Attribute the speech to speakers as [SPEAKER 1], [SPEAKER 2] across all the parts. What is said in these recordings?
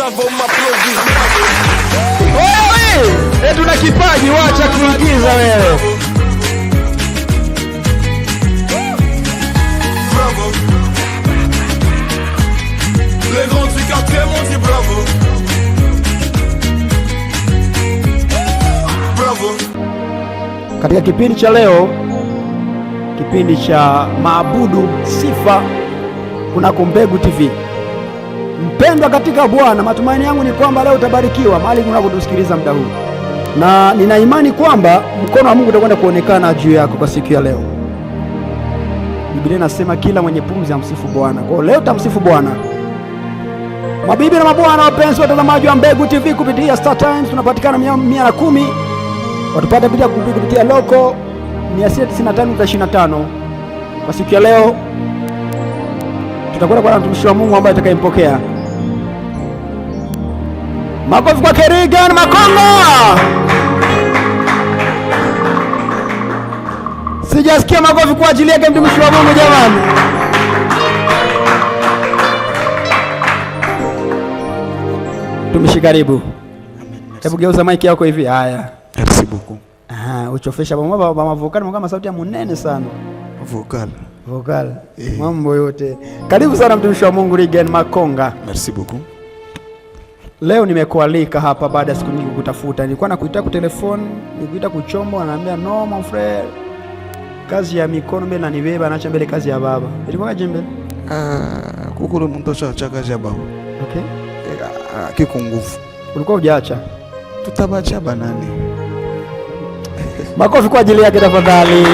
[SPEAKER 1] Wewe tuna kipaji, wacha kuigiza wewe.
[SPEAKER 2] Bravo. Les grands du quartier m'ont dit bravo. Bravo.
[SPEAKER 1] Katika kipindi cha leo, kipindi cha maabudu sifa kunako Mbegu TV. Mpendwa katika Bwana, matumaini yangu ni kwamba leo utabarikiwa mahali unapotusikiliza muda huu, na nina imani kwamba mkono wa Mungu utakwenda kuonekana juu yako kwa siku ya leo. Biblia inasema kila mwenye pumzi amsifu Bwana. Kwa hiyo leo tamsifu Bwana. Mabibi na mabwana, wapenzi watazamaji wa Mbegu TV kupitia Star Times, tunapatikana 110. Watupata kupitia loko 695.25. Kwa siku ya leo tutakwenda kwa mtumishi wa Mungu ambaye atakayempokea. Makofi kwa Regan Makonga. Sijasikia makofi kwa ajili yake mtumishi wa Mungu jamani. Mtumishi karibu. Hebu geuza mic yako hivi. Haya.
[SPEAKER 3] Merci beaucoup.
[SPEAKER 1] Uchofesha mama vocal kama sauti ya munene sana. Vocal. Mambo yote. Karibu sana mtumishi wa Mungu Regan Makonga.
[SPEAKER 3] Merci beaucoup.
[SPEAKER 1] Leo nimekualika hapa baada ya siku nyingi kutafuta. Nilikuwa nakuita kwa telefoni, nikuita kuchombo, ananiambia no mon frère. Kazi ya mikono mbele na nibeba anaacha mbele kazi ya baba. Ilikuwa kaje mbele?
[SPEAKER 3] Kukuru mtosha cha kazi ya baba.
[SPEAKER 1] Okay.
[SPEAKER 3] Kiko nguvu.
[SPEAKER 1] Ulikuwa hujaacha?
[SPEAKER 3] Tutabacha banani.
[SPEAKER 1] Makofi kwa ajili yake tafadhali.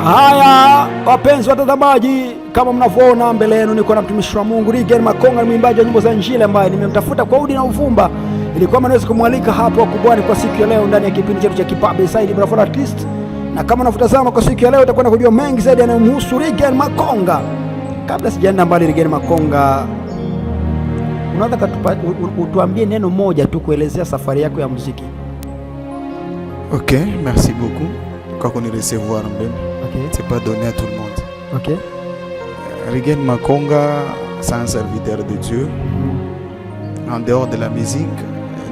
[SPEAKER 1] Haya, wapenzi watazamaji, kama mnavyoona mbele yenu niko na mtumishi wa Mungu Regan Makonga, mwimbaji wa nyimbo za Injili ambaye nimemtafuta kwa udi na uvumba ili kwamba niweze kumwalika hapo kubwani kwa siku ya leo ndani ya kipindi chetu cha Kipabe Saidi Bravo Artist. Na kama unavutazama kwa siku ya leo utakwenda kujua mengi zaidi yanayomhusu Regan Makonga. Kabla sijaenda mbali, Regan Makonga, unaweza utuambie neno moja tu kuelezea safari yako ya muziki?
[SPEAKER 3] Ok, merci beaucoup kwa kunirecevoir mbele.
[SPEAKER 1] Okay.
[SPEAKER 3] C'est pas donné à tout le monde.
[SPEAKER 1] Okay.
[SPEAKER 3] Regan Makonga, c'est un serviteur de Dieu. En dehors de la musique,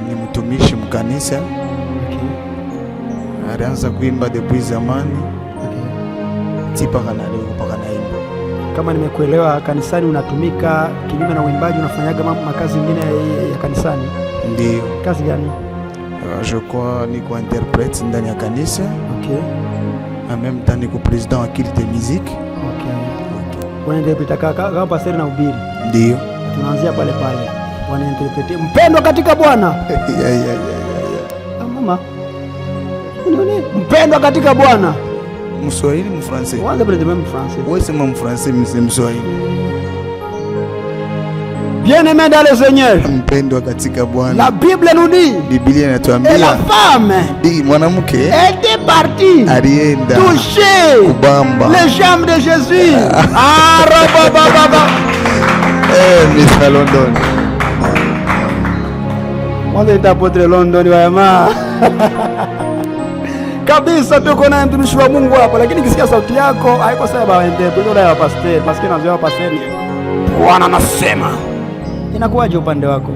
[SPEAKER 3] ni mtumishi mkanisa.
[SPEAKER 1] Okay.
[SPEAKER 3] Alianza kuimba depuis zamani.
[SPEAKER 1] Okay.
[SPEAKER 3] Tipaka na leo mpaka naimba.
[SPEAKER 1] Kama nimekuelewa, kanisani unatumika kinyume na uimbaji, unafanyaga makazi mengine ya kanisani?
[SPEAKER 3] Ndio.
[SPEAKER 1] Kazi gani?
[SPEAKER 3] Je crois niko interprète ndani ya kanisa.
[SPEAKER 1] Okay.
[SPEAKER 3] En même temps niko président wa culte musique.
[SPEAKER 1] Okay. Wanainterpreta kama pastor na ubiri.
[SPEAKER 3] Ndio.
[SPEAKER 1] Tunaanzia pale pale. Wanainterprete mpendwa katika Bwana. Mama. Unaona? Mpendwa katika Bwana.
[SPEAKER 3] Mswahili mfrançais.
[SPEAKER 1] Wanda pale même français.
[SPEAKER 3] Wewe sema mfrançais mswahili.
[SPEAKER 1] Bien-aimé dans le Seigneur.
[SPEAKER 3] Mpendwa katika Bwana.
[SPEAKER 1] La Bible nous dit.
[SPEAKER 3] Biblia inatuambia.
[SPEAKER 1] Et la femme.
[SPEAKER 3] Mwanamke
[SPEAKER 1] était partie.
[SPEAKER 3] Alienda.
[SPEAKER 1] Toucher.
[SPEAKER 3] Kubamba.
[SPEAKER 1] Les jambes de Jésus.
[SPEAKER 3] Mr. London.
[SPEAKER 1] Mwanzo itapotre London wa jamaa. Kabisa tuko na mtumishi wa Mungu hapa, lakini kisikia sauti yako haiko sawa baba interprete ndio ya pastor, parce que nazoea pastor. Bwana anasema. Inakuwaje upande wako?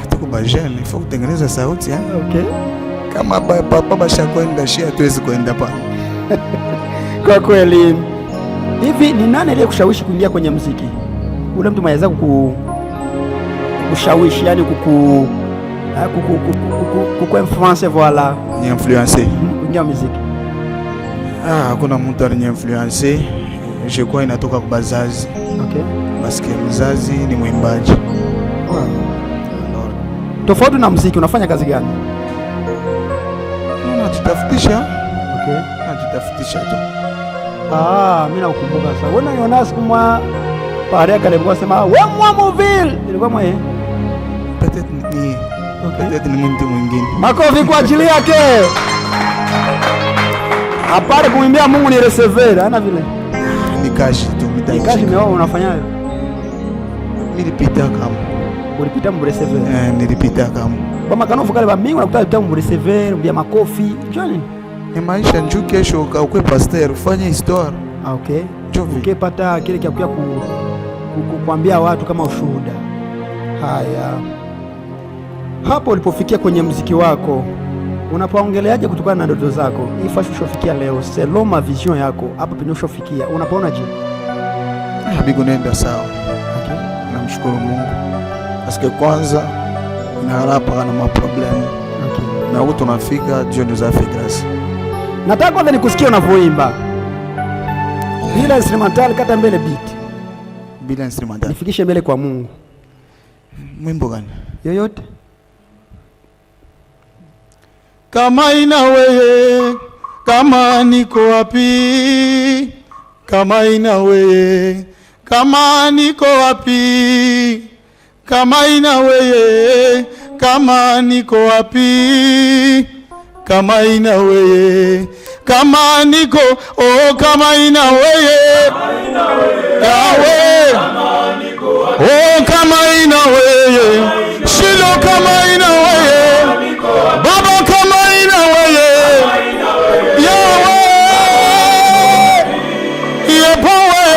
[SPEAKER 3] Tuko bajani, faut kutengeneza sauti eh?
[SPEAKER 1] Okay.
[SPEAKER 3] Kama papa bashakwenda shia tuwezi kwenda pa.
[SPEAKER 1] Kwa kweli. Hivi ni nani aliyekushawishi kuingia kwenye muziki? Ule mtu mwenye kushawishi, yani influence voilà.
[SPEAKER 3] Ni influencer.
[SPEAKER 1] Kuingia muziki.
[SPEAKER 3] Hakuna mtu aliniinfluencer. Je crois inatoka kwa bazazi.
[SPEAKER 1] Okay.
[SPEAKER 3] Basi mzazi ni mwimbaji.
[SPEAKER 1] Wow. Tofauti na muziki unafanya kazi gani?
[SPEAKER 3] Najitafutisha.
[SPEAKER 1] Okay.
[SPEAKER 3] Najitafutisha tu.
[SPEAKER 1] Mimi nakumbuka sasa. Wewe unaona siku mwa pale kale alikuwa sema wewe mwa Moville. Ilikuwa mwa
[SPEAKER 3] Peut-être ni. Okay. Peut-être ni mtu mwingine.
[SPEAKER 1] Makofi kwa ajili yake. Apare kumwimbia Mungu ni receiver, ana vile.
[SPEAKER 3] Ni kashi tu mitaji.
[SPEAKER 1] Ni kashi meo unafanyaje?
[SPEAKER 3] Nilipita kama.
[SPEAKER 1] Ulipita mu receiver?
[SPEAKER 3] Nilipita kama.
[SPEAKER 1] Kwa makanofu kale ba mingi unakuta mu receiver, mbia makofi. Joni.
[SPEAKER 3] Ni maisha njoo kesho ukwe pastor ufanye histoire.
[SPEAKER 1] Okay. Ukipata kile kia kuambia watu kama ushuhuda. Haya, hapo ulipofikia kwenye muziki wako, unapoongeleaje kutokana na ndoto zako? Ifa ushofikia leo, seloma vision yako hapo penye ushofikia, unapaona je?
[SPEAKER 3] Habigo nenda sawa.
[SPEAKER 1] Okay.
[SPEAKER 3] Namshukuru Mungu. Paske kwanza inaharapa na maproblemu.
[SPEAKER 1] Okay.
[SPEAKER 3] Na huko tunafika Dieu nous a fait grâce.
[SPEAKER 1] Nataka kwanza nikusikie unavyoimba. Bila instrumental, kata mbele beat.
[SPEAKER 3] Bila instrumental.
[SPEAKER 1] Nifikishe mbele kwa Mungu.
[SPEAKER 3] Mwimbo gani?
[SPEAKER 1] Yoyote.
[SPEAKER 3] Kama ina wewe, kama niko wapi? Kama ina wewe, kama niko wapi? Kama ina wewe, kama niko wapi? Kama ina wewe, kama niko, oh kama ina wewe, Yawe, oh kama ina wewe, Shilo kama ina wewe, Baba kama ina wewe, Yawe, Yepowe,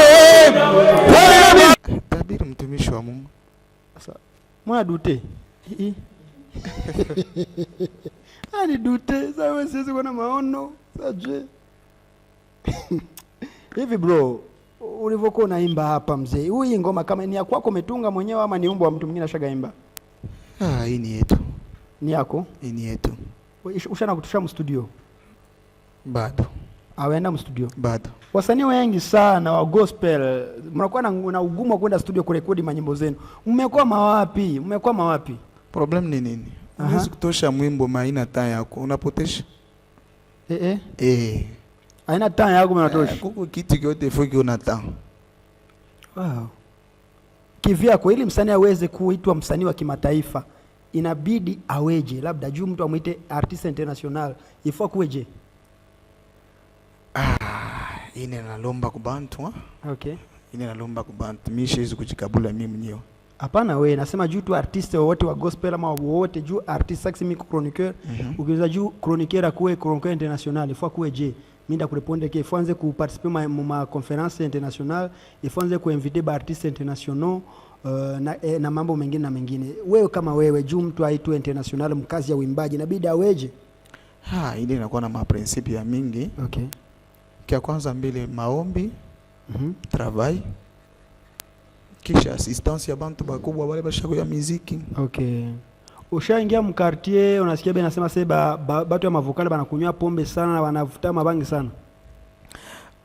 [SPEAKER 3] tabiri mtumishi wa Mungu.
[SPEAKER 1] Mwana dute. Ani dute, sawa sisi kuna maono, saje. Hivi bro, ulivyokuwa unaimba hapa mzee, hii ngoma kama ni ya kwako umetunga mwenyewe ama ni umbo wa mtu mwingine ashagaimba?
[SPEAKER 3] Hii ni yetu.
[SPEAKER 1] Ni yako?
[SPEAKER 3] Hii ni yetu.
[SPEAKER 1] Ushana kutusha mstudio?
[SPEAKER 3] Bado.
[SPEAKER 1] Awenda mstudio?
[SPEAKER 3] Bado.
[SPEAKER 1] Wasanii wengi sana wa gospel mnakuwa na ugumu wa kwenda studio kurekodi manyimbo zenu. Mmekwama wapi? Mmekwama wapi?
[SPEAKER 3] Problem ni nini? Unaweza kutosha mwimbo maina taa yako, unapotesha.
[SPEAKER 1] Haina taa yako mnatosha.
[SPEAKER 3] Kuko kitu kyote fuki una taa.
[SPEAKER 1] Wow. Kivyako ili msanii aweze kuitwa msanii wa kimataifa, inabidi aweje? Labda juu mtu amuite artist international, ifaa kuweje?
[SPEAKER 3] Ine nalomba kubantu ha?
[SPEAKER 1] Okay.
[SPEAKER 3] Ine nalomba kubantu. Mimi siwezi kujikabula mimi mwenyewe.
[SPEAKER 1] Hapana wewe, nasema juu tu artist wote wa gospel ama wote juu artist sax mimi chroniqueur, ukiweza juu chroniqueur akuwe chroniqueur international, ifaa kuweje? Mimi nda kureponde ke ifanze ku participer ma conference international, ifanze ku inviter ba artistes internationaux na mambo mengine na mengine. Wewe kama wewe juu mtu aitwe international mkazi ya uimbaji inabidi aweje?
[SPEAKER 3] Ile inakuwa na maprincipe ya mingi.
[SPEAKER 1] Okay.
[SPEAKER 3] Kia kwanza mbele maombi, travail, kisha assistance ya bantu bakubwa wale bashako ya muziki.
[SPEAKER 1] Okay. Ushaingia mkartier unasikia bena nasema sasa batu ya mavokali banakunywa pombe sana na wanavuta mabangi sana.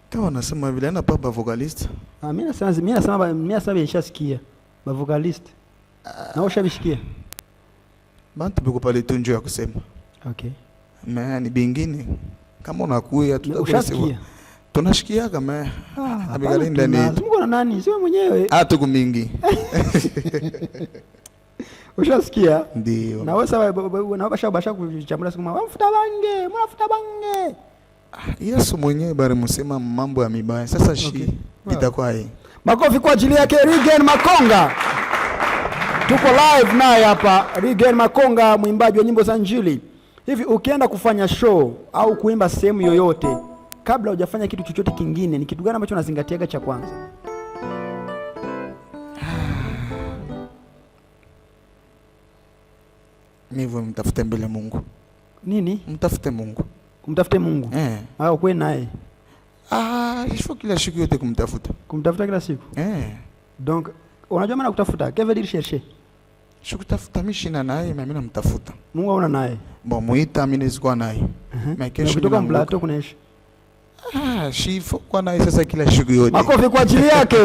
[SPEAKER 3] Kama wanasema vile ana papa vocalist.
[SPEAKER 1] Mimi nasema nishasikia ba vocalist. Na ushabishikia?
[SPEAKER 3] Bantu biko pale tunjo ya kusema.
[SPEAKER 1] Okay.
[SPEAKER 3] Ni bingine kama unakuya
[SPEAKER 1] tutasema.
[SPEAKER 3] Tunashikia kama abigalinda ni.
[SPEAKER 1] Mungu na nani? Sio mwenyewe.
[SPEAKER 3] Tuko mingi.
[SPEAKER 1] Ushasikia?
[SPEAKER 3] Ndio.
[SPEAKER 1] Na wewe sasa basha kuchambula siku mwafuta bange.
[SPEAKER 3] Yesu mwenyewe bari musema mambo ya mibaya. Sasa itakuwa hii.
[SPEAKER 1] Makofi kwa ajili yake Regan Makonga. Tuko live naye hapa Regan Makonga, mwimbaji wa nyimbo za Injili. Hivi ukienda kufanya show au kuimba sehemu yoyote, kabla hujafanya kitu chochote kingine, ni kitu gani ambacho unazingatiaga cha kwanza?
[SPEAKER 3] Mimi mtafute mbele Mungu.
[SPEAKER 1] Nini?
[SPEAKER 3] Mtafute Mungu.
[SPEAKER 1] Kumtafute Mungu? Au kwe naye?
[SPEAKER 3] Ifo kila siku yote kumtafuta.
[SPEAKER 1] Kumtafuta kila siku? Donc, unajua maana kutafuta? Que veut dire chercher?
[SPEAKER 3] Shukutafuta mishina naye, mimi namtafuta.
[SPEAKER 1] Mungu una naye?
[SPEAKER 3] Bon, muita mimi nizikuwa naye.
[SPEAKER 1] Kesho kutoka mplato kunaishi.
[SPEAKER 3] Shifo kwa naye sasa kila siku yote.
[SPEAKER 1] Makofi kwa ajili yake.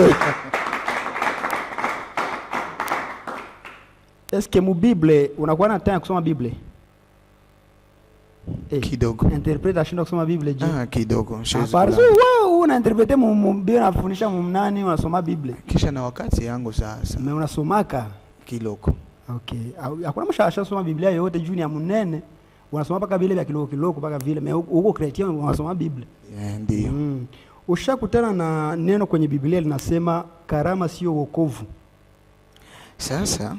[SPEAKER 1] Eske mu Bible unakuwa na time kusoma Bible?
[SPEAKER 3] Kidogo.
[SPEAKER 1] Interpretation kusoma Bible je?
[SPEAKER 3] Kidogo.
[SPEAKER 1] Parce wewe una interprete mu Bible unafundisha mnani unasoma Bible?
[SPEAKER 3] Kisha na wakati yangu sasa.
[SPEAKER 1] Mimi unasomaka
[SPEAKER 3] kiloko.
[SPEAKER 1] Okay. Hakuna mshasha soma Biblia yote juu ni ya munene. Unasoma paka vile vya kiloko paka vile. Mimi huko Christian unasoma Biblia.
[SPEAKER 3] Ndio.
[SPEAKER 1] Ushakutana na neno kwenye Biblia linasema karama sio wokovu.
[SPEAKER 3] Sasa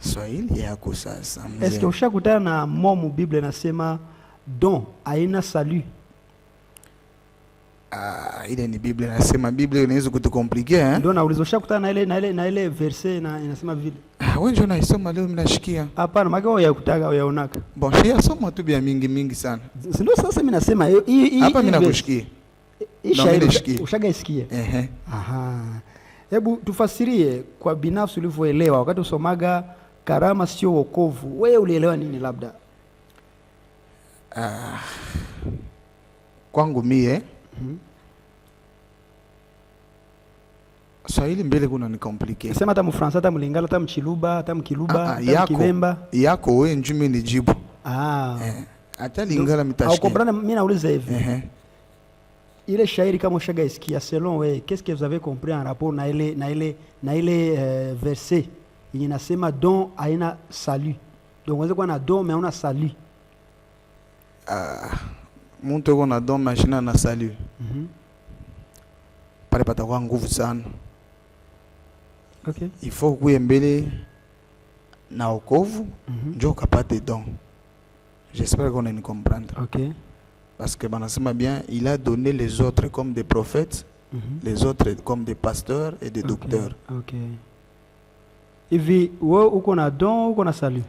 [SPEAKER 3] Swahili yako sasa.
[SPEAKER 1] Est-ce que ushakutana na momu Biblia inasema don haina salut?
[SPEAKER 3] Ile ni Biblia nasema, Biblia inaweza kutukomplikia
[SPEAKER 1] Ndio nauliza ushakutana na ile verse na inasema vile.
[SPEAKER 3] Wewe ndio unaisoma leo mnashikia.
[SPEAKER 1] Hapana, magao ya kutaka au yaonaka.
[SPEAKER 3] Bon, shia soma tu bia mingi sana.
[SPEAKER 1] Ndio sasa mimi nasema hii
[SPEAKER 3] hapa mimi nakushikia.
[SPEAKER 1] Ushagaisikia. Aha. Hebu tufasirie kwa binafsi ulivyoelewa wakati usomaga karama sio wokovu. Wewe ulielewa nini labda?
[SPEAKER 3] Kwangu mie Swahili mbele kuna ni complicated.
[SPEAKER 1] Sema hata Mfransa, hata Mlingala, hata Mchiluba, hata Mkiluba, hata Kivemba.
[SPEAKER 3] Yako wewe njumi ni jibu. Hata Lingala mitashikia.
[SPEAKER 1] Au comprendre, mimi nauliza hivi. Ile shairi kama ushagaisikia, selon wewe, qu'est-ce que vous avez compris en rapport na ile verset inasema don haina salut. Donc unaweza kuwa na don mais hauna salut.
[SPEAKER 3] Mtu yuko na don machina na salut. Pale patakuwa nguvu sana.
[SPEAKER 1] Okay.
[SPEAKER 3] Il faut kuye mbele na wokovu ndio kapate don. J'espère qu'on va nous comprendre.
[SPEAKER 1] Okay.
[SPEAKER 3] Parce que banasema bien, il a donné les autres comme des prophètes, les autres comme des pasteurs et des docteurs.
[SPEAKER 1] Okay. Hivi wewe uko na don, uko na salut?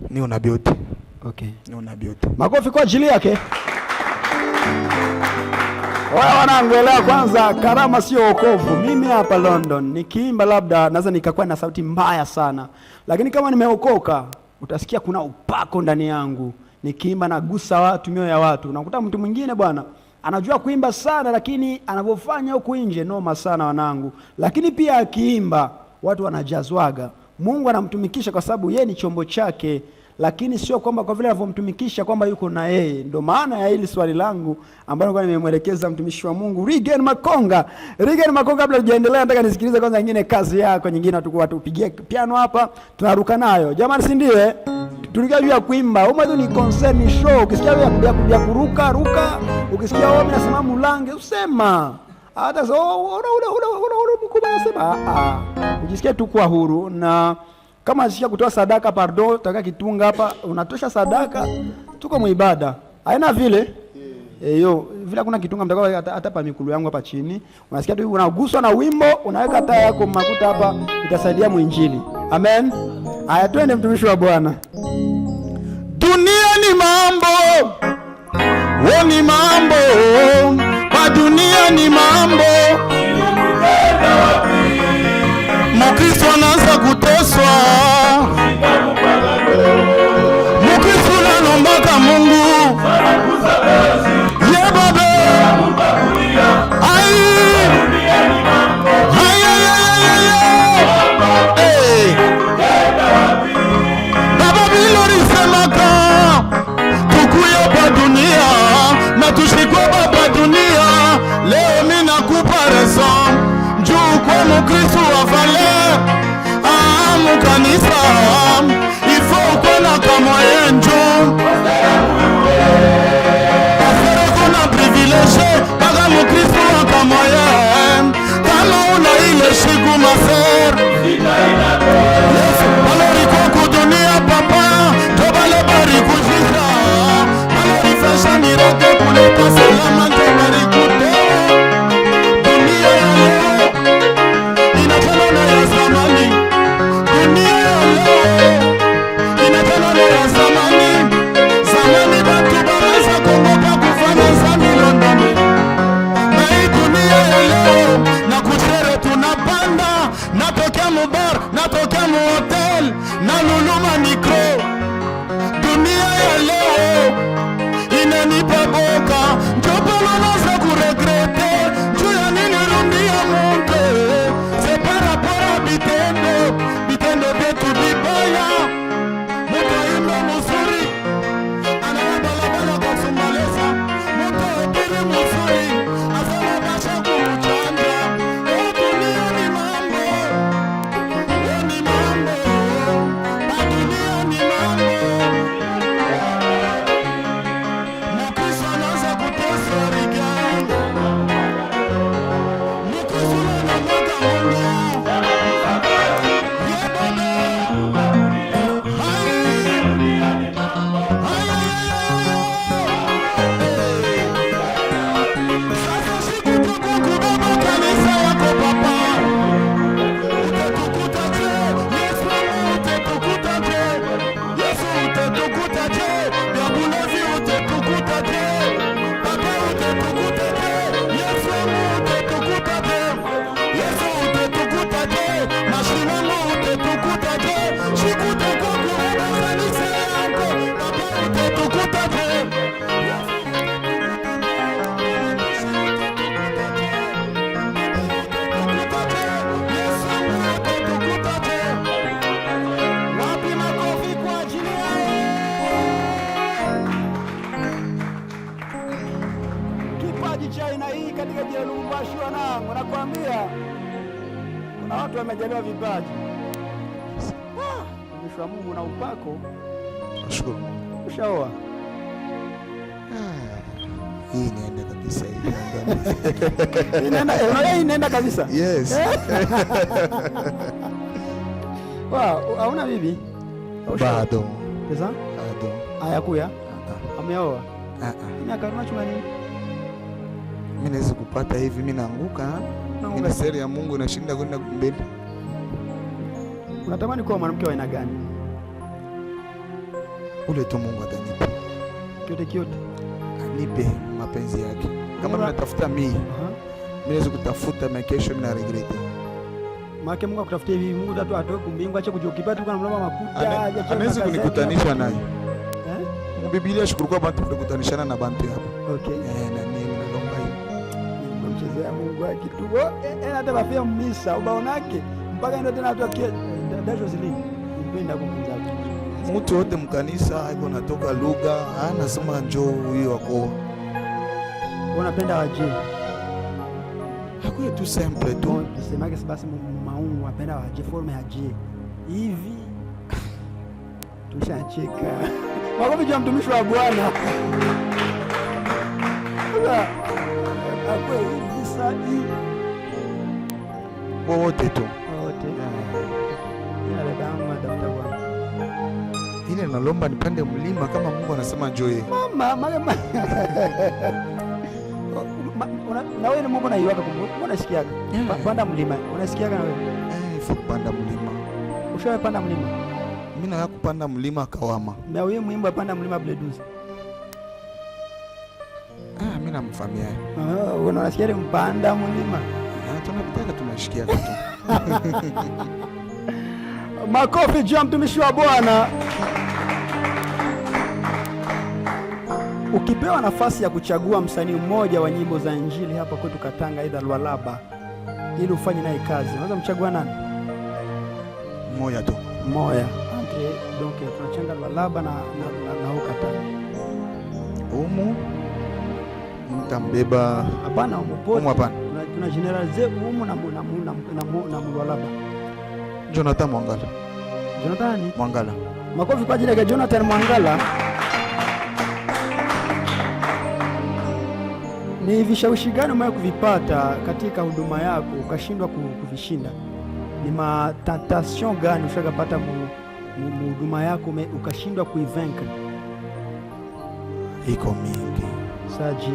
[SPEAKER 3] Ni una biote.
[SPEAKER 1] Okay.
[SPEAKER 3] Ni una biote.
[SPEAKER 1] Makofi kwa ajili yake. Wao wanaangalia kwanza, karama sio wokovu. Mimi hapa London nikiimba labda naweza nikakuwa na sauti mbaya sana. Lakini kama nimeokoka, utasikia kuna upako ndani yangu. Nikiimba nagusa watu, mioyo ya watu. Unakuta mtu mwingine bwana anajua kuimba sana, lakini anavyofanya huko nje noma sana wanangu. Lakini pia akiimba watu wanajazwaga. Mungu anamtumikisha kwa sababu yeye ni chombo chake, lakini sio kwamba kwa vile anavyomtumikisha kwamba yuko na yeye. Ndio maana ya hili swali langu ambalo kwa nimemwelekeza mtumishi wa Mungu Regan Makonga. Regan Makonga, kabla hujaendelea nataka nisikilize kwanza nyingine kazi yako nyingine, tupigie piano hapa tunaruka nayo. Jamani, si ndio Tulikia juu ya kuimba. Uma tu ni concert, ni show. Ukisikia ya kuruka ruka, ukisikia wao nasema mulange usema. Hata una mkubwa anasema ujisikie tu kwa huru. Na kama unasikia kutoa sadaka, pardon, tutaka kitunga hapa, unatosha sadaka, tuko muibada. Haina vile vile kuna kitunga mtakao hata pa mikulu yangu hapa chini. Unasikia tu unaguswa na wimbo, unaweka taa yako makuta hapa, itasaidia muinjili. Amen. Haya, twende mtumishi wa Bwana.
[SPEAKER 3] Dunia ni mambo, ni mambo, kwa dunia ni mambo. Mkristo anaanza kuteswa, Mkristo anaomba Mungu Mkristo wa valeur kanisa, il faut qu'on a comme enjo afere kuna privilege baga Mkristo wa kama kama una ile siku mafer balori kwa dunia papa tobale bari kujisa balori fasha mirake kuleta salama tobari kude dunia ya natokea mu hotel na luluma mikro. Dunia ya leo inanipa boka, njopo naanza kuregrete juu ya nini dunia munde. C'est par rapport à bitendo vyetu vibaya. Muka ino muzuri anawa balabala kwa sumbaleza, muka opiri muzuri asana basha kumuchanja. Dunia ni mambo,
[SPEAKER 1] umejaliwa vipaji. Mtumishi wa Mungu na upako.
[SPEAKER 3] Nashukuru.
[SPEAKER 1] Ushaoa?
[SPEAKER 3] Hii inaenda kabisa hii.
[SPEAKER 1] Inaenda kabisa.
[SPEAKER 3] Yes.
[SPEAKER 1] Wow, hauna bibi?
[SPEAKER 3] Bado.
[SPEAKER 1] Pesa?
[SPEAKER 3] Bado.
[SPEAKER 1] Hayakuya? Ameoa?
[SPEAKER 3] Miaka
[SPEAKER 1] unachuma nini?
[SPEAKER 3] Mimi naweza kupata hivi, mimi naanguka. Mimi siri ya Mungu inashinda kwenda mbele.
[SPEAKER 1] Unatamani kuwa mwanamke wa aina gani?
[SPEAKER 3] Ule tu Mungu atanipa.
[SPEAKER 1] Kyote.
[SPEAKER 3] Anipe mapenzi yake. Kama natafuta mimi naweza kutafuta na kesho mimi na regret.
[SPEAKER 1] Maana Mungu akutafutia hivi, Mungu tatu atoe kumbingu acha kujokipata tu kana mloma makuta.
[SPEAKER 3] Anaweza kunikutanisha naye. Biblia shukuru kwa bantu kukutanishana na bantu hapa.
[SPEAKER 1] Okay.
[SPEAKER 3] Na mimi nalomba hivi.
[SPEAKER 1] Mchezea Mungu akitu. Hata bafia mmisa ubaonake mpaka ndio tena watu akia dasho zilini. Mpenda kumzaa.
[SPEAKER 3] Mtu wote mkanisa hapo natoka lugha, anasema njoo huyo wako.
[SPEAKER 1] Unapenda waje?
[SPEAKER 3] Hakuwa tu simple tu.
[SPEAKER 1] Tusemage basi maungu apenda waje forme aje. Hivi tushacheka. Makofi kwa mtumishi wa Bwana. Akwe hivi sadi.
[SPEAKER 3] Wote tu.
[SPEAKER 1] Wote. Ila dadangu madafuta Bwana.
[SPEAKER 3] Ile nalomba nipande mlima kama Mungu anasema njoo.
[SPEAKER 1] Mama. Na wewe Mungu anaiwaka kumbuka. Unasikiaga? Panda mlima. Unasikiaga na wewe?
[SPEAKER 3] Kupanda mlima.
[SPEAKER 1] Ushawahi panda mlima?
[SPEAKER 3] Mimi na kupanda mlima Kawama.
[SPEAKER 1] Na wewe mwimbo panda mlima Bleduzi.
[SPEAKER 3] Mimi namfamia.
[SPEAKER 1] Unasikia mpanda mlima?
[SPEAKER 3] Tunapitaka tunashikia tu.
[SPEAKER 1] Makofi juu ya mtumishi wa Bwana. Ukipewa nafasi ya kuchagua msanii mmoja wa nyimbo za Injili hapa kwetu Katanga, aidha Lualaba, ili ufanye naye kazi, unaweza mchagua nani?
[SPEAKER 3] Mmoja tu.
[SPEAKER 1] Mmoja. Donc tunachanga Lualaba na Katanga.
[SPEAKER 3] Umu mtambeba.
[SPEAKER 1] Hapana,
[SPEAKER 3] umu hapana.
[SPEAKER 1] Tuna generalize umu na Lualaba.
[SPEAKER 3] Jonathan Mwangala.
[SPEAKER 1] Jonathan
[SPEAKER 3] Mwangala.
[SPEAKER 1] Makofi kwa ajili ya Jonathan Mwangala. Ni vishawishi gani umewahi kuvipata katika huduma yako ukashindwa kuvishinda? Ni matentation gani ushakapata huduma yako ukashindwa kuivenka?
[SPEAKER 3] Iko mingi.
[SPEAKER 1] Saji.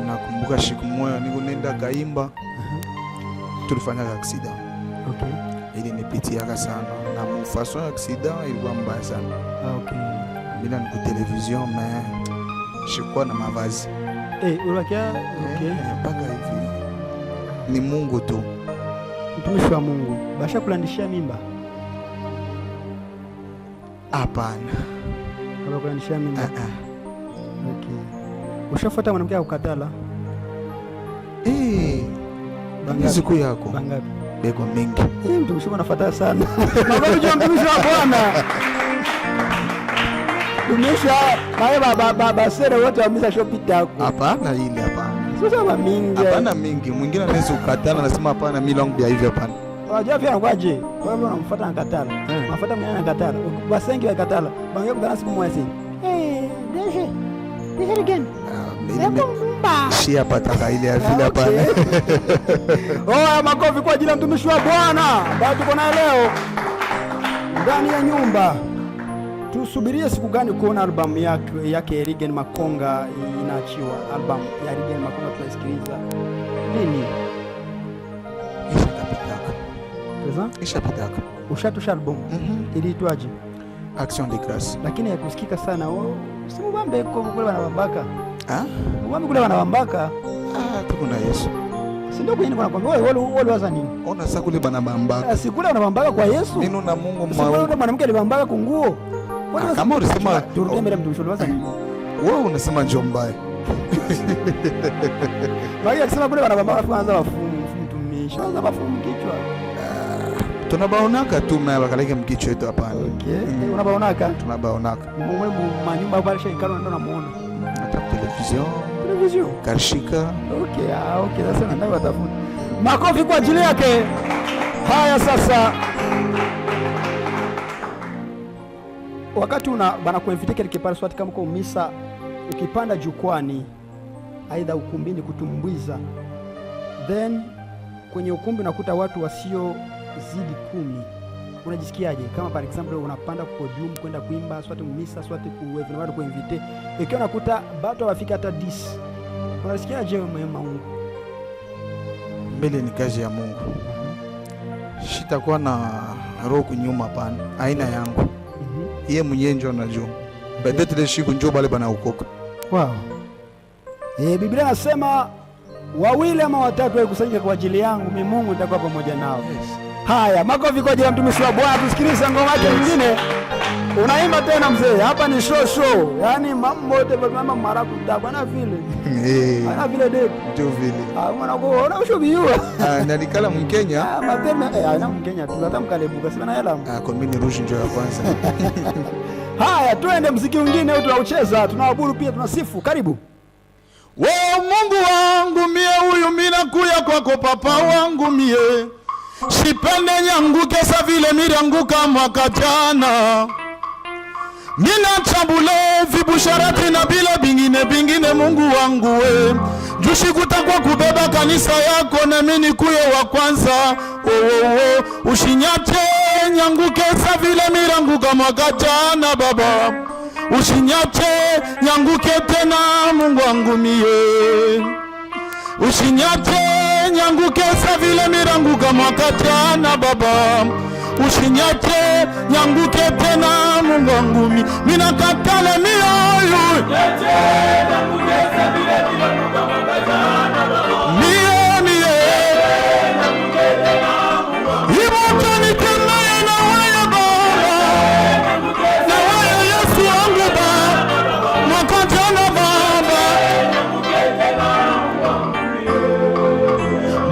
[SPEAKER 3] Nakumbuka siku moja niko nenda kaimba. Tulifanya accident.
[SPEAKER 1] Okay.
[SPEAKER 3] Ili nipitiaka sana na mfason accident ilikuwa mbaya sana.
[SPEAKER 1] Okay.
[SPEAKER 3] Mimi niko television mais shikuwa na mavazi.
[SPEAKER 1] Unakia? Okay.
[SPEAKER 3] Mpaka hivi. Ni Mungu tu.
[SPEAKER 1] Mtumishi wa Mungu. Basha kulandishia mimba?
[SPEAKER 3] Hapana.
[SPEAKER 1] Kama kulandishia mimba? Okay. Ushafuata mwanamke akukatala?
[SPEAKER 3] Siku yako.
[SPEAKER 1] Bangapi?
[SPEAKER 3] Beko mingi.
[SPEAKER 1] Mtumishi anafuata sana. Makofi kwa mtumishi wa Bwana. Tumesha baba sere wote wamisa shopita yako.
[SPEAKER 3] Hapana ile hapana.
[SPEAKER 1] Sasa mingi.
[SPEAKER 3] Hapana mingi. Mwingine anaweza kukatana anasema hapana mimi long bia hivi hapana.
[SPEAKER 1] Unajua pia anakuaje? Wewe unamfuata na katala. Unafuata mwingine na katala. Wasengi wa katala. Bangia kudana siku moja sisi. This again.
[SPEAKER 3] Shia pataka ile ya vile hapana.
[SPEAKER 1] Makofi kwa ajili ya mtumishi wa Bwana. Bado tuko naye leo ndani ya nyumba. Tusubirie siku gani kuona albamu yake Rigen Makonga inaachiwa? Albamu ya Rigen Makonga tunasikiliza lini?
[SPEAKER 3] Ishapitaka.
[SPEAKER 1] Ushatusha albamu. Iliitwaje?
[SPEAKER 3] Action de grâce.
[SPEAKER 1] Lakini haikusikika sana. Simu bambe kule wanabambaka. Mwami kule wanabambaka.
[SPEAKER 3] Tuko na Yesu.
[SPEAKER 1] Si ndio kwenye nakwambia wewe waza nini?
[SPEAKER 3] Ona sasa kule banabambaka.
[SPEAKER 1] Si kule wanabambaka kwa Yesu.
[SPEAKER 3] Neno na Mungu
[SPEAKER 1] mwa. Mwanamke alibambaka kunguo.
[SPEAKER 3] Kama unasema
[SPEAKER 1] turudie mbele mtumishi waza nini?
[SPEAKER 3] Wewe unasema njoo mbaya.
[SPEAKER 1] Baki akisema kule wanabambaka kwanza wafumu mtumishi. Kwanza wafumu kichwa.
[SPEAKER 3] Tunabaonaka tu mwa bakaleke mkichwa wetu hapana.
[SPEAKER 1] Okay. Unabaonaka?
[SPEAKER 3] Tunabaonaka.
[SPEAKER 1] Mwe manyumba pale shikano ndo namuona.
[SPEAKER 3] Hata television. Karshika.
[SPEAKER 1] Okay, sasa ndio watafuta. Makofi kwa ajili yake. Haya sasa, wakati bana kuinvite quelque part soit kama kwa misa, ukipanda jukwani aidha ukumbini kutumbuiza, then kwenye ukumbi unakuta watu wasio zidi 10, unajisikiaje? Kama par example unapanda kwa podium kwenda kuimba soit misa soit kuwevena watu kuinvite, ikiwa unakuta watu wafika hata 10, unajisikiaje Mungu?
[SPEAKER 3] Mbele ni kazi ya Mungu. Shitakuwa na roho kunyuma pana aina yangu. Yeye mwenyewe ndio anajua. Baadaye ile siku njoo bale bana ukoka.
[SPEAKER 1] Wow. Biblia nasema 2 ama 3 wakusanyika kwa ajili yangu, mimi Mungu nitakuwa pamoja nao. Yes. Haya, makofi kwa ajili ya mtumishi wa Bwana. Tusikilize ngoma yake nyingine. Unaimba tena mzee. Hapa ni show. Yaani mambo yote mama marakuta bana vile. Ana vile depo.
[SPEAKER 3] Ndio vile.
[SPEAKER 1] Mwana kwa ona ushobiwa.
[SPEAKER 3] Nalikala Mkenya.
[SPEAKER 1] Mapema ana Mkenya tu. Hata mkalebuka sina hela.
[SPEAKER 3] Kwa mimi rushi njoo ya kwanza.
[SPEAKER 1] Haya, twende muziki mwingine wetu tunaucheza, tunaabudu pia tunasifu. Karibu.
[SPEAKER 3] Wewe Mungu wangu mie, huyu mimi nakuya kwako papa wangu mie. Sipende nyanguke sa vile miranguka mwaka jana. Mina chambule vibusharati na bila bingine Mungu wangu we. Jushi kutakwa kubeba kanisa yako na mimi kuyo wa kwanza. Ushinyache nyanguke sa vile miranguka mwaka jana baba. Ushinyache nyanguke tena Mungu wangu mie. Ushinyache nyanguke sa vile miranguka mwaka jana baba. Ushinyache nyanguke tena Mungu wangu mie. Mina kakala mioyo. Ushinyache nyanguke sa vile miranguka mwaka jana baba. Mie. Nyanguke tena Mungu wangu mie. Ibuka nitemaye na waya baba. Na waya Yesu wangu baba. Mwaka jana baba. Nyanguke tena Mungu wangu mie.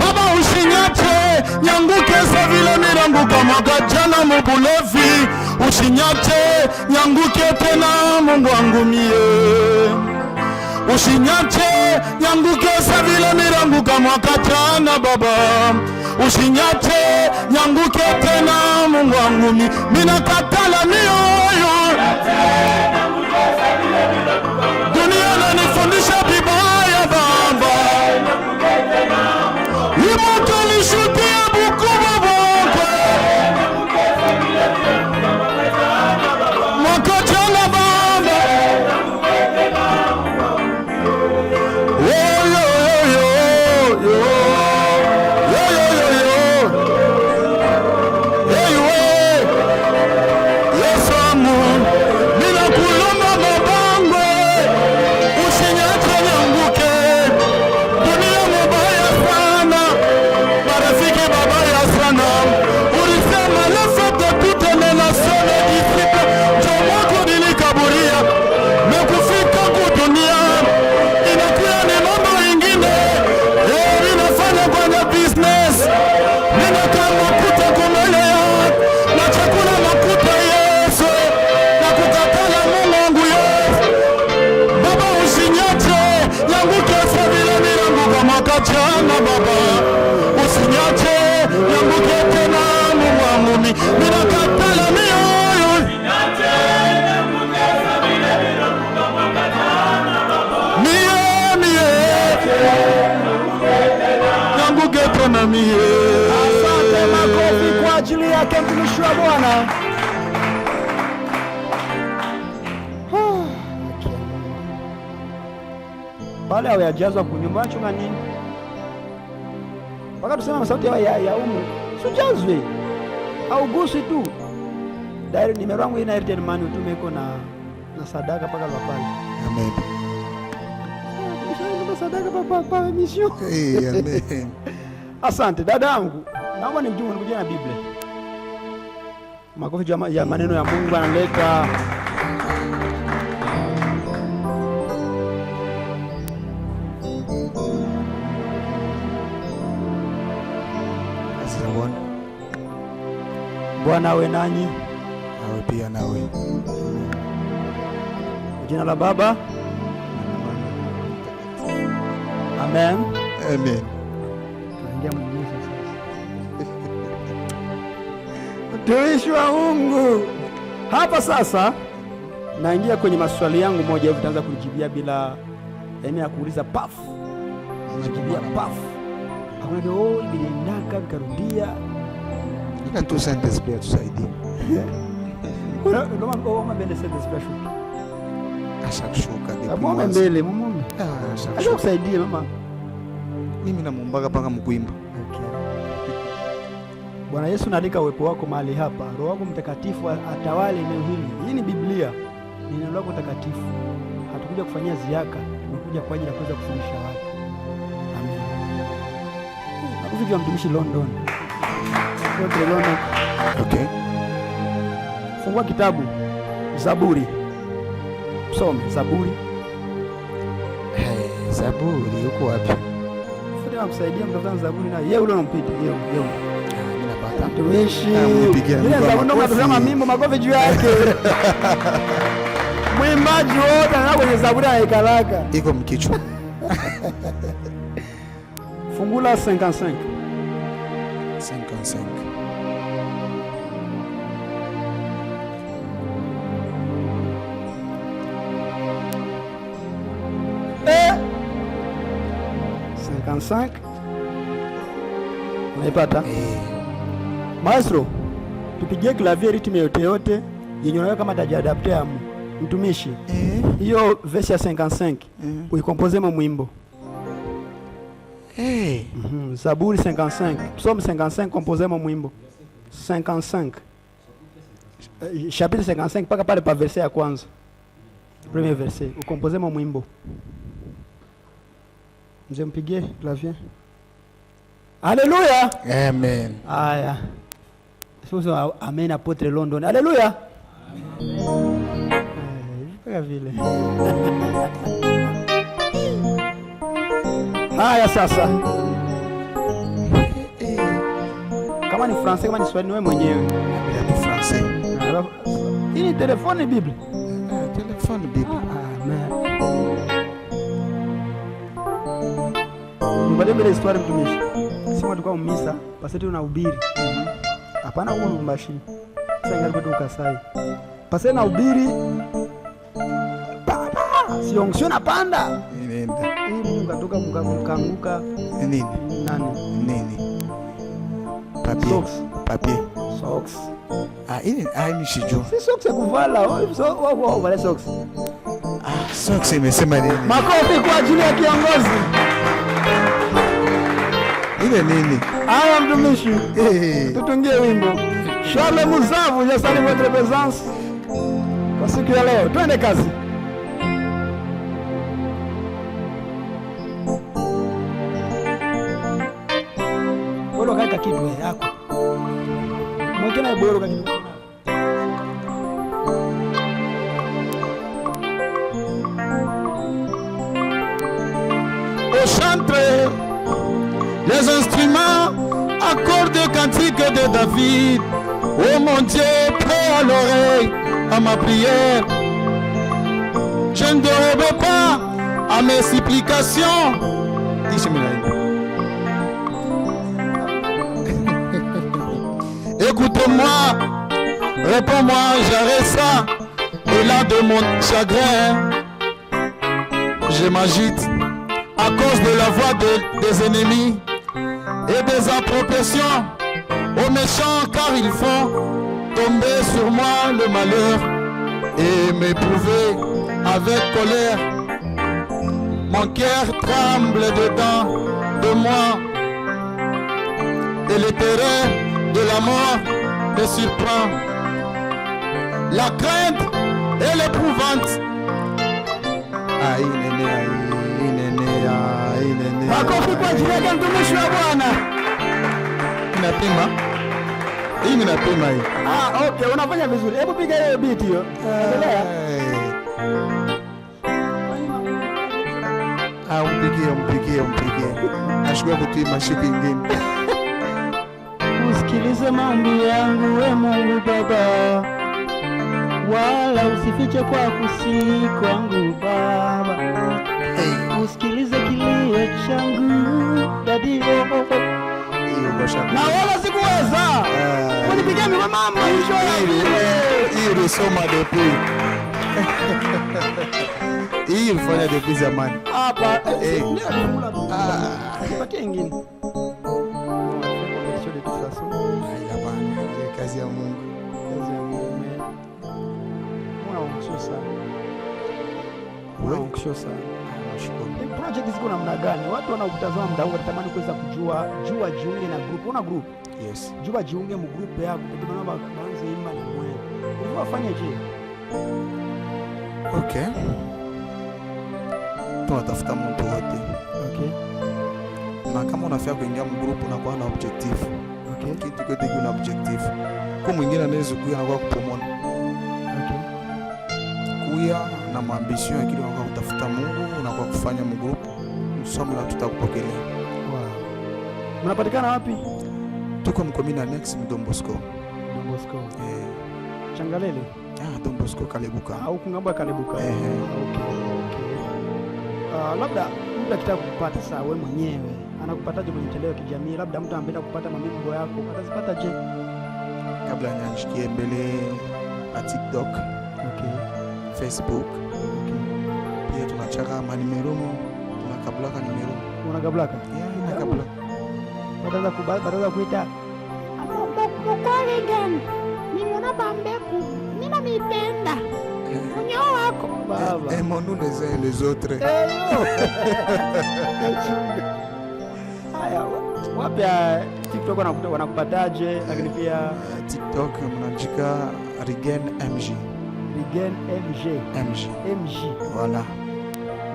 [SPEAKER 3] Baba ushinyache nyanguke sa vile miranguka mwaka jana mubulevi. Ushinyache nyanguke tena Mungu wangu mie. Ushinyache nyanguke sa vile miranguka mwaka jana baba. Ushinyache nyanguke tena Mungu wangu mie. Mina katala mioyo. Dunia inanifundisha vibaya baba. Imoto lishukia bukuba boko. Mwaka jana baba. Yo. Yesu wangu, mina kulomba mabango. Ushinyache nyanguke. Dunia mubaya sana. Marafiki babaya sana. Ulisema lefete tute nenasone disipe. Chomoko nilikaburia. Mekufika kudunia. Inakuya ni mambo ingine. Ninafanya kwenye business. Ninakaa makuta kumele ya. Na chakula makuta Yesu. Na kukatala Mungu wangu Yesu. Baba usinyache nyanguke sa vile miranguka mwaka jana baba. Usinyache nyanguke tena Mungu wangu mie. Mina katala mioyo. Usinyache nyanguke sa vile miranguka mwaka jana baba. Mie. Nyanguke tena mie.
[SPEAKER 1] Asante, makofi kwa ajili yake mtumishi wa Bwana. Wale hawajazwa kunyumba chunga nini? Wakati tusema sauti ya umu, sujazwe. Au gusi tu. Direct nimero yangu ina Airtel Money utume iko na sadaka paka pale.
[SPEAKER 3] Amen.
[SPEAKER 1] Sadaka papa mission.
[SPEAKER 3] Amen.
[SPEAKER 1] Asante dada yangu. Naomba nimjue nikuje na Biblia. Makofi ya maneno ya Mungu analeta. Bwana awe nanyi.
[SPEAKER 3] Awe pia nawe.
[SPEAKER 1] Jina la Baba. Amen.
[SPEAKER 3] Amen.
[SPEAKER 1] Tunaingia Mtumishi wa Mungu. Hapa sasa naingia kwenye maswali yangu moja hivi, utaanza kunijibia bila ya kuuliza pafu. Unajibia pafu. Hakuna ndio niliendaka nikarudia.
[SPEAKER 4] Nika tu sentence pia tusaidie.
[SPEAKER 1] Ndio mambo mbele sentence special.
[SPEAKER 4] Ashakushuka
[SPEAKER 1] kipi. Mama mbele, mama. Ashakushuka kusaidie mama.
[SPEAKER 4] Mimi namuombaga paka mkuimba.
[SPEAKER 1] Okay. Bwana Yesu, naalika uwepo wako mahali hapa. Roho wako Mtakatifu atawale eneo hili. Hii ni Biblia. Ni neno lako takatifu. Hatukuja kufanyia ziaka, tumekuja kwa ajili ya kuweza kufundisha watu. Amen. Nakuvipi wa mtumishi London.
[SPEAKER 4] Okay.
[SPEAKER 1] Fungua kitabu Zaburi. Some Zaburi.
[SPEAKER 4] Zaburi uko wapi?
[SPEAKER 1] Futa msaidia mtafuta Zaburi na yeye ule unampita yeye.
[SPEAKER 4] Ninapata
[SPEAKER 1] mtumishi.
[SPEAKER 4] Ile
[SPEAKER 1] Zaburi ndo tunasema mimbo makofi juu yake. Mwimbaji wote anakuwa kwenye Zaburi anaikalaka.
[SPEAKER 4] Iko mkichwa.
[SPEAKER 1] Fungula 55.
[SPEAKER 4] 55.
[SPEAKER 1] Unaipata? Maestro, tupigie clavier ritme yote yenye unaweka kama tajiadaptea mtumishi. Hiyo verse ya 55 uikompoze mwimbo. Zaburi 55. Psalm 55 composé mwimbo. 55. Chapitre 55 paka pale pa verset ya kwanza. Premier verset, ukompoze mwimbo. Mzee mpigie clavier. Haleluya.
[SPEAKER 4] Amen.
[SPEAKER 1] Aya. Sasa amen apotre London. Haleluya. Paka vile. Haya sasa. Kama ni Fransai, kama ni Swahili wewe mwenyewe.
[SPEAKER 4] Ni Fransai.
[SPEAKER 1] Hii ni telefoni Biblia.
[SPEAKER 4] Telefoni Biblia.
[SPEAKER 1] Amen. Mbele mbele histoire mtumishi. Sema tukao mmisa, pasete unahubiri. Hapana huko Lubumbashi. Sasa ngali kwetu Kasai. Pasete na ubiri. Si onction napanda.
[SPEAKER 4] Nenda.
[SPEAKER 1] Hii Mungu atoka mkanguka.
[SPEAKER 4] Nini?
[SPEAKER 1] Nani?
[SPEAKER 4] Nini? Papier.
[SPEAKER 1] Socks.
[SPEAKER 4] Papier.
[SPEAKER 1] Socks.
[SPEAKER 4] Ni sijui.
[SPEAKER 1] Si socks ya kuvala. Wao wale socks.
[SPEAKER 4] Socks imesema nini?
[SPEAKER 1] Makofi kwa ajili ya kiongozi.
[SPEAKER 4] Ile nini?
[SPEAKER 1] Haya mtumishi. Tutungie wimbo. Shalom Zavu, je salue votre présence. Kwa siku ya leo, twende kazi. Bora kaka kitu yako. Mwingine bora kaka kitu.
[SPEAKER 3] Au chantre les instruments, accords de cantique de David. Oh mon Dieu, prêt à l'oreille à ma prière. Je ne dérobais pas à mes supplications. Écoute-moi, réponds-moi, j'arrête ça. Et là de mon chagrin, je m'agite à cause de la voix des ennemis et des appropriations aux méchants, car ils font tomber sur moi le malheur et m'éprouver avec colère. Mon cœur tremble dedans de moi et le terreur de la mort me surprend. La crainte et l'épouvante.
[SPEAKER 1] Makofi kwa ajili ya mtumishi wa Bwana.
[SPEAKER 3] Inapima. Hii inapima hii.
[SPEAKER 1] Okay, unafanya vizuri. Hebu piga hiyo beat hiyo. Endelea.
[SPEAKER 4] Mpigie. Ashukua kutuima siku ingine.
[SPEAKER 1] Usikilize maombi yangu we Mungu Baba. Wala usifiche kwa kusi kwangu Baba. Usikilize kilio changu Daddy. Na wala sikuweza. Unipigie mama hiyo
[SPEAKER 4] Hii ulisoma depuis. Hii ulifanya depuis zamani.
[SPEAKER 1] hapa
[SPEAKER 4] Eh.
[SPEAKER 1] nipatie ingine.
[SPEAKER 4] Hapana, ile kazi ya Mungu. Nashukuru.
[SPEAKER 1] Project ziko namna gani? Watu wanaokutazama muda huu wanatamani kuweza kujua jiunge na group. Una group?
[SPEAKER 4] Yes.
[SPEAKER 1] Jiunge mu group yako. Ndio maana baanze imba ni mwe. Unafaa fanya je?
[SPEAKER 4] Okay. Tunatafuta mtu wote.
[SPEAKER 1] Okay.
[SPEAKER 4] Na kama unafia kuingia mu group unakuwa na objective.
[SPEAKER 1] Okay.
[SPEAKER 4] Kitu kote kuna objective. Kwa mwingine anaweza kuja anakuwa kupomona.
[SPEAKER 1] Okay.
[SPEAKER 4] Kuya na maambition ya kile unakuwa kutafuta Mungu, unakuwa kufanya mu group. Msomo na tutakupokelea.
[SPEAKER 1] Wow. Mnapatikana wapi?
[SPEAKER 4] Tuko mkomina next Don Bosco.
[SPEAKER 1] Don Bosco. Changalele.
[SPEAKER 4] Don Bosco Kalebuka.
[SPEAKER 1] Au kungamba Kalebuka.
[SPEAKER 4] Okay.
[SPEAKER 1] Labda mtu akitaka kupata saa wewe mwenyewe anakupataje kwenye mitandao ya kijamii? Labda mtu anapenda kupata mambo yako atazipata je?
[SPEAKER 4] Kabla nianjikie mbele a TikTok, Facebook. Pia tunachaka manimero, tunakablaka nimero.
[SPEAKER 1] Unakablaka?
[SPEAKER 4] Nakablaka.
[SPEAKER 1] Badaza kuita
[SPEAKER 5] mkwale gani? Nimeona bambeku, nina mipenda unyo wako
[SPEAKER 4] baba. Mon nous les autres.
[SPEAKER 1] Haya, wapi TikTok wanakupataje? Lakini pia
[SPEAKER 4] TikTok mnajika Rigen MG.
[SPEAKER 1] Rigen MG.
[SPEAKER 4] Voilà.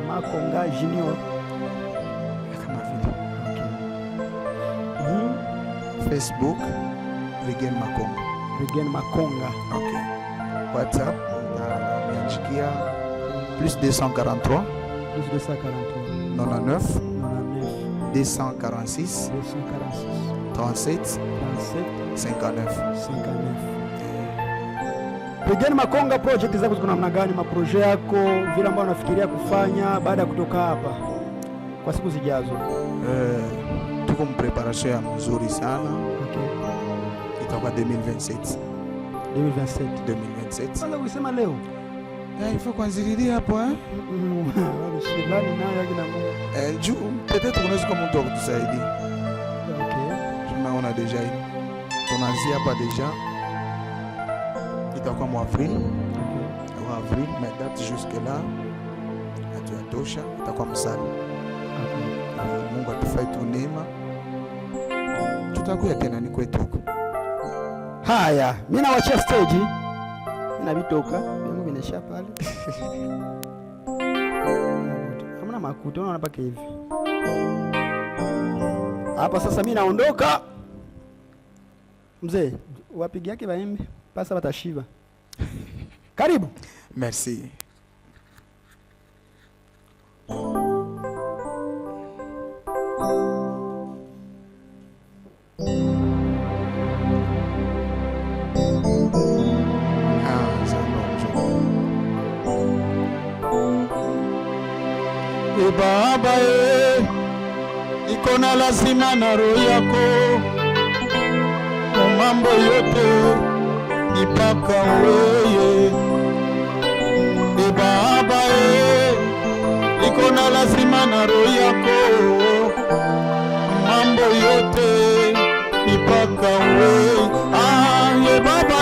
[SPEAKER 1] Makonga Junior.
[SPEAKER 4] Kama vile. Facebook Rigen Makonga. Okay. WhatsApp nianjikia plus 243 99 246 37 59.
[SPEAKER 1] Rigen Makonga, project zako ziko namna gani? Maproje yako vile ambavyo unafikiria kufanya baada ya kutoka hapa kwa siku zijazo?
[SPEAKER 4] Tuko mpreparation ya mzuri sana.
[SPEAKER 1] Okay.
[SPEAKER 4] Itakuwa 2027.
[SPEAKER 1] Kwanza kusema leo.
[SPEAKER 4] Il kuanzililia hapo
[SPEAKER 1] Shindani nayo akina Mungu.
[SPEAKER 4] Juu peut-être unaweza kama mtu akutusaidia.
[SPEAKER 1] Okay.
[SPEAKER 4] Tunaona deja hii. Tunaanzia hapa deja. Itakuwa mu avril. Okay. Avril, mais date jusque là. Atuyatosha, itakuwa msali. Okay. Mungu atufai tu neema. Tutakuya tena ni kwetu huko.
[SPEAKER 1] Haya, mimi nawachia stage. Na vitoka, yangu vinesha pale. Hamna makuta, unaona paka hivi. Hapa sasa mimi naondoka. Mzee, wapigi yake baimbe, pasa batashiba. Karibu.
[SPEAKER 4] Merci.
[SPEAKER 3] Baba iko na lazima na roho yako mambo yote ipaka weye. Baba iko na lazima na roho yako mambo yote ipaka weye. Baba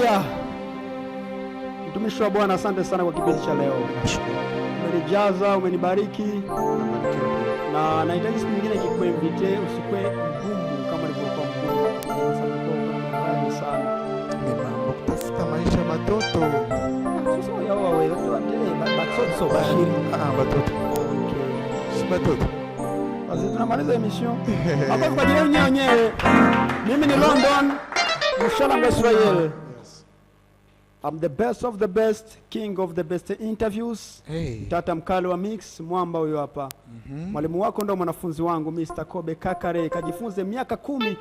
[SPEAKER 1] Haleluya. Mtumishi wa Bwana, asante sana kwa kipindi cha leo. Umenijaza, umenibariki. Na nahitaji siku nyingine nikikuinvite, usikwe mgumu kama nilivyokuwa mgumu. Sana.
[SPEAKER 4] Mambo kutafuta maisha batoto.
[SPEAKER 1] Sasa yao wewe batoto bashiri.
[SPEAKER 4] Batoto. Si batoto.
[SPEAKER 1] Basi tunamaliza emission. Hapo kwa ajili yenyewe. Mimi ni London, Mshalamba Israel. I'm the best of the best, king of the best interviews.
[SPEAKER 4] Hey.
[SPEAKER 1] Tata mkali wa mix, mwamba huyo hapa. Mwalimu wako ndo mwanafunzi wangu Mr. Kobe Kakare, kajifunze miaka 10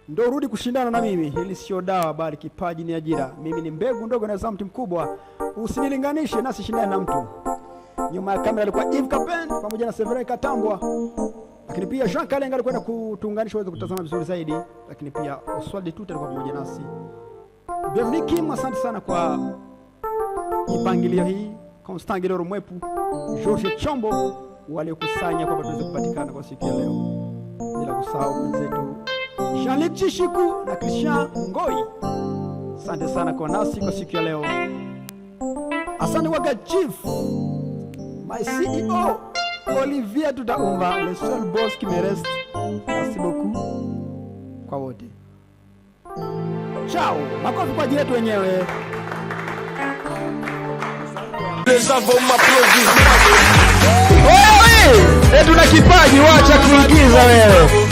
[SPEAKER 1] ndo rudi kushindana na mimi. Hili sio dawa bali kipaji ni ajira. Mimi ni mbegu ndogo na za mti mkubwa. Usinilinganishe nasi shindana na mtu. Nyuma ya kamera alikuwa Eve Kapen pamoja na Severin Katambwa. Lakini pia Jean Kalenga alikuwa kutuunganisha uweze kutazama vizuri zaidi. Lakini pia Oswald Tuta alikuwa pamoja nasi. Bienvenue Kim, asante sana kwa mipangilio hii. Constant Giloro Mwepu, George Chombo waliokusanya kwa tuweze kupatikana kwa siku ya leo. Bila kusahau mwenzetu Jean-Luc Chishiku na Christian Ngoi. Asante sana kwa nasi kwa siku ya leo. Asante waga Chief, my CEO Olivier Tutaumba, le seul boss qui me reste. Merci beaucoup kwa wote. Ciao, makofi kwa ajili yetu wenyewe.
[SPEAKER 2] Les avons m'applaudit.
[SPEAKER 1] Wewe, tuna kipaji, wacha kuigiza wewe.